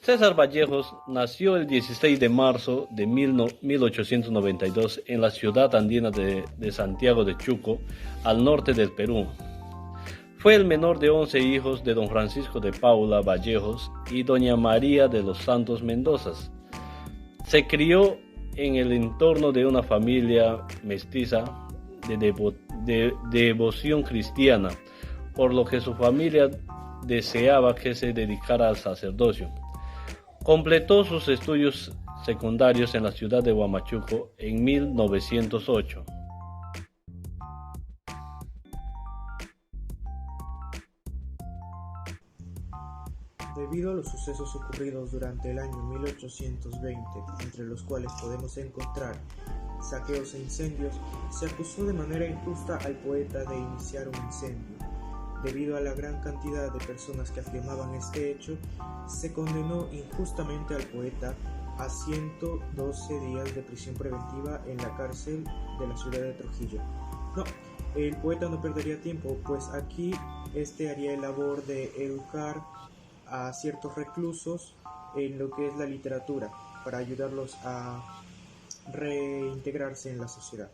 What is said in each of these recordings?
César Vallejos nació el 16 de marzo de 1892 en la ciudad andina de Santiago de Chuco, al norte del Perú. Fue el menor de 11 hijos de don Francisco de Paula Vallejos y doña María de los Santos Mendoza. Se crió en el entorno de una familia mestiza de devoción cristiana, por lo que su familia deseaba que se dedicara al sacerdocio. Completó sus estudios secundarios en la ciudad de Huamachuco en 1908. Debido a los sucesos ocurridos durante el año 1820, entre los cuales podemos encontrar saqueos e incendios, se acusó de manera injusta al poeta de iniciar un incendio. Debido a la gran cantidad de personas que afirmaban este hecho, se condenó injustamente al poeta a 112 días de prisión preventiva en la cárcel de la ciudad de Trujillo. No, el poeta no perdería tiempo, pues aquí haría el labor de educar a ciertos reclusos en lo que es la literatura, para ayudarlos a reintegrarse en la sociedad.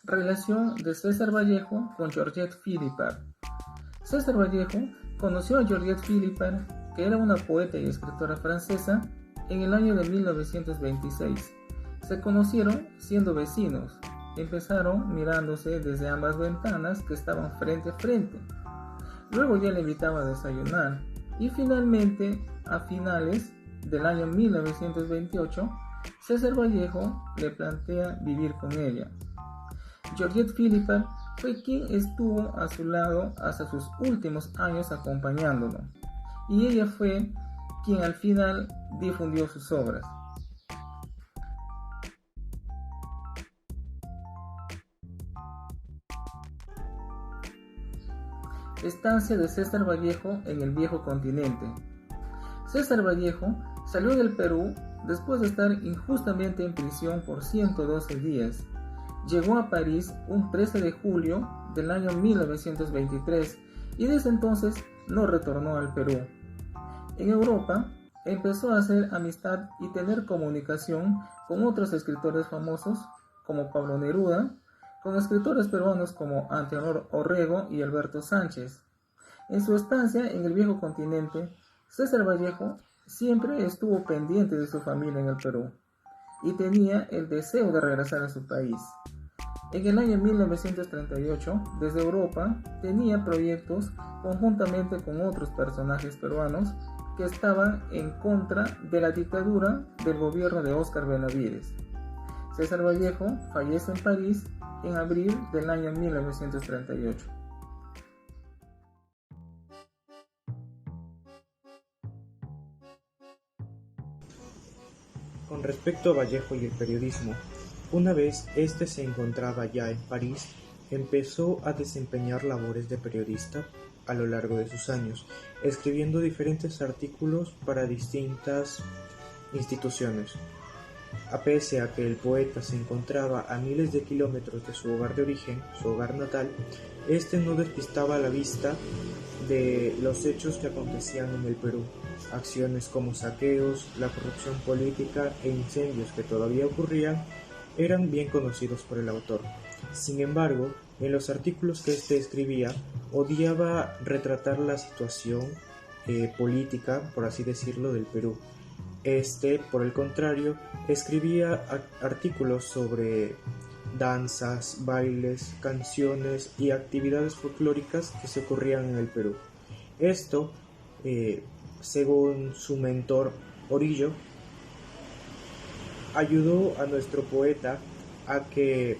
Relación de César Vallejo con Georgette Philippard. César Vallejo conoció a Georgette Philippard, que era una poeta y escritora francesa, en el año de 1926. Se conocieron siendo vecinos. Empezaron mirándose desde ambas ventanas que estaban frente a frente. Luego ya le invitaba a desayunar y finalmente, a finales del año 1928, César Vallejo le plantea vivir con ella. Georgette Philippard fue quien estuvo a su lado hasta sus últimos años acompañándolo, y ella fue quien al final difundió sus obras. Estancia de César Vallejo en el Viejo Continente. César Vallejo salió del Perú después de estar injustamente en prisión por 112 días. Llegó a París un 13 de julio del año 1923 y desde entonces no retornó al Perú. En Europa empezó a hacer amistad y tener comunicación con otros escritores famosos como Pablo Neruda, con escritores peruanos como Antenor Orrego y Alberto Sánchez. En su estancia en el Viejo Continente, César Vallejo siempre estuvo pendiente de su familia en el Perú y tenía el deseo de regresar a su país. En el año 1938, desde Europa, tenía proyectos conjuntamente con otros personajes peruanos que estaban en contra de la dictadura del gobierno de Óscar Benavides. César Vallejo fallece en París en abril del año 1938. Con respecto a Vallejo y el periodismo, una vez este se encontraba ya en París, empezó a desempeñar labores de periodista a lo largo de sus años, escribiendo diferentes artículos para distintas instituciones. A pesar de que el poeta se encontraba a miles de kilómetros de su hogar de origen, su hogar natal, este no despistaba la vista de los hechos que acontecían en el Perú, acciones como saqueos, la corrupción política e incendios que todavía ocurrían eran bien conocidos por el autor. Sin embargo, en los artículos que éste escribía, odiaba retratar la situación política, por así decirlo, del Perú. Por el contrario, escribía artículos sobre danzas, bailes, canciones y actividades folclóricas que se ocurrían en el Perú. Esto, según su mentor Orillo, ayudó a nuestro poeta a que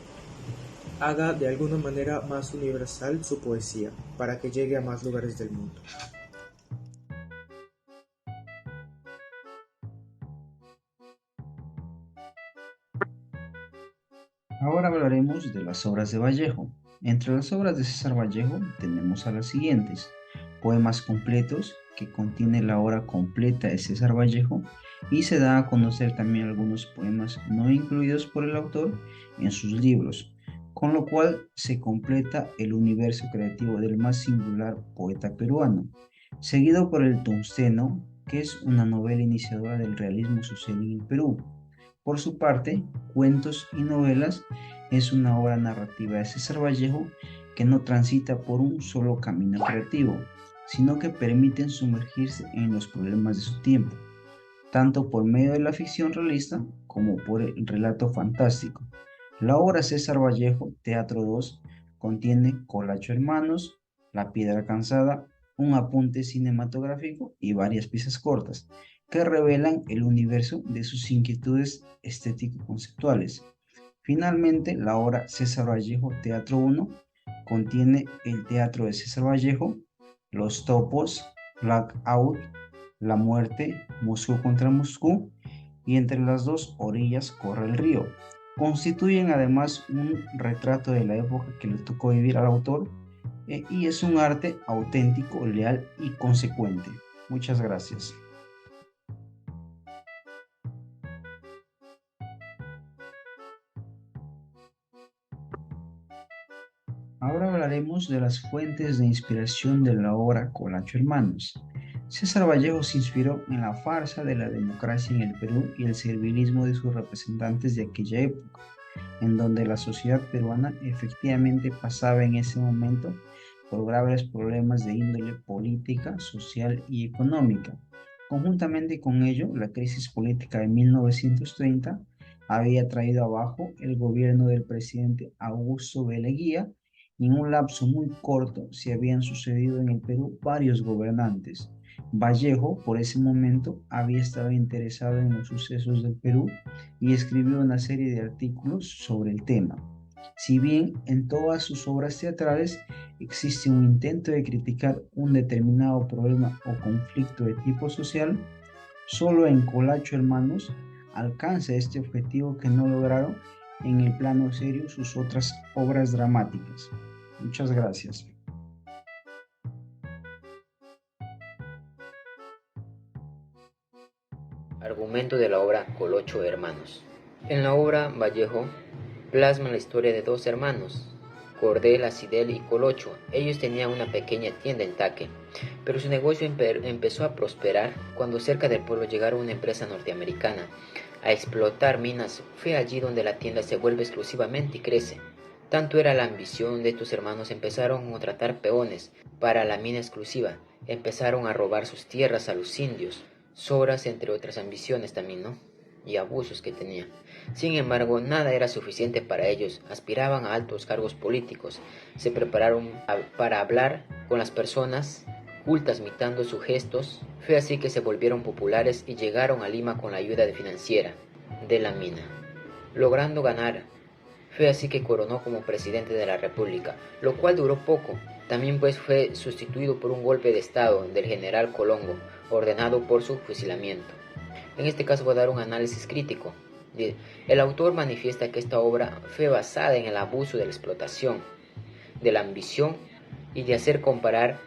haga de alguna manera más universal su poesía, para que llegue a más lugares del mundo. Ahora hablaremos de las obras de Vallejo. Entre las obras de César Vallejo tenemos a las siguientes: poemas completos, que contiene la obra completa de César Vallejo, y se da a conocer también algunos poemas no incluidos por el autor en sus libros, con lo cual se completa el universo creativo del más singular poeta peruano, seguido por El Tungsteno, que es una novela iniciadora del realismo social en el Perú. Por su parte, Cuentos y Novelas es una obra narrativa de César Vallejo que no transita por un solo camino creativo, sino que permiten sumergirse en los problemas de su tiempo, tanto por medio de la ficción realista como por el relato fantástico. La obra César Vallejo, Teatro 2, contiene Colacho Hermanos, La Piedra Cansada, un apunte cinematográfico y varias piezas cortas que revelan el universo de sus inquietudes estético-conceptuales. Finalmente, la obra César Vallejo, Teatro 1, contiene el teatro de César Vallejo, Los Topos, Blackout, La Muerte, Moscú contra Moscú, y entre las dos orillas corre el río. Constituyen además un retrato de la época que le tocó vivir al autor y es un arte auténtico, leal y consecuente. Muchas gracias. Ahora hablaremos de las fuentes de inspiración de la obra Colacho Hermanos. César Vallejo se inspiró en la farsa de la democracia en el Perú y el servilismo de sus representantes de aquella época, en donde la sociedad peruana efectivamente pasaba en ese momento por graves problemas de índole política, social y económica. Conjuntamente con ello, la crisis política de 1930 había traído abajo el gobierno del presidente Augusto B. Leguía, y en un lapso muy corto se habían sucedido en el Perú varios gobernantes. Vallejo, por ese momento, había estado interesado en los sucesos del Perú y escribió una serie de artículos sobre el tema. Si bien en todas sus obras teatrales existe un intento de criticar un determinado problema o conflicto de tipo social, solo en Colacho Hermanos alcanza este objetivo que no lograron en el plano serio sus otras obras dramáticas. Muchas gracias. Argumento de la obra Colacho Hermanos. En la obra, Vallejo plasma la historia de dos hermanos, Cordel, Acidel y Colocho. Ellos tenían una pequeña tienda en Taque, pero su negocio empezó a prosperar cuando cerca del pueblo llegaron una empresa norteamericana a explotar minas. Fue allí donde la tienda se vuelve exclusivamente y crece. Tanto era la ambición de estos hermanos, empezaron a contratar peones para la mina exclusiva, empezaron a robar sus tierras a los indios, sobras entre otras ambiciones también, ¿no? Y abusos que tenían. Sin embargo, nada era suficiente para ellos, aspiraban a altos cargos políticos, se prepararon para hablar con las personas cultas imitando sus gestos. Fue así que se volvieron populares y llegaron a Lima con la ayuda financiera de la mina, logrando ganar. Fue así que coronó como presidente de la República, lo cual duró poco. También pues fue sustituido por un golpe de estado del general Colongo, ordenado por su fusilamiento. En este caso voy a dar un análisis crítico. El autor manifiesta que esta obra fue basada en el abuso de la explotación, de la ambición y de hacer comparar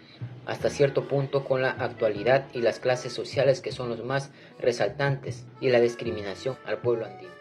hasta cierto punto con la actualidad y las clases sociales que son los más resaltantes y la discriminación al pueblo andino.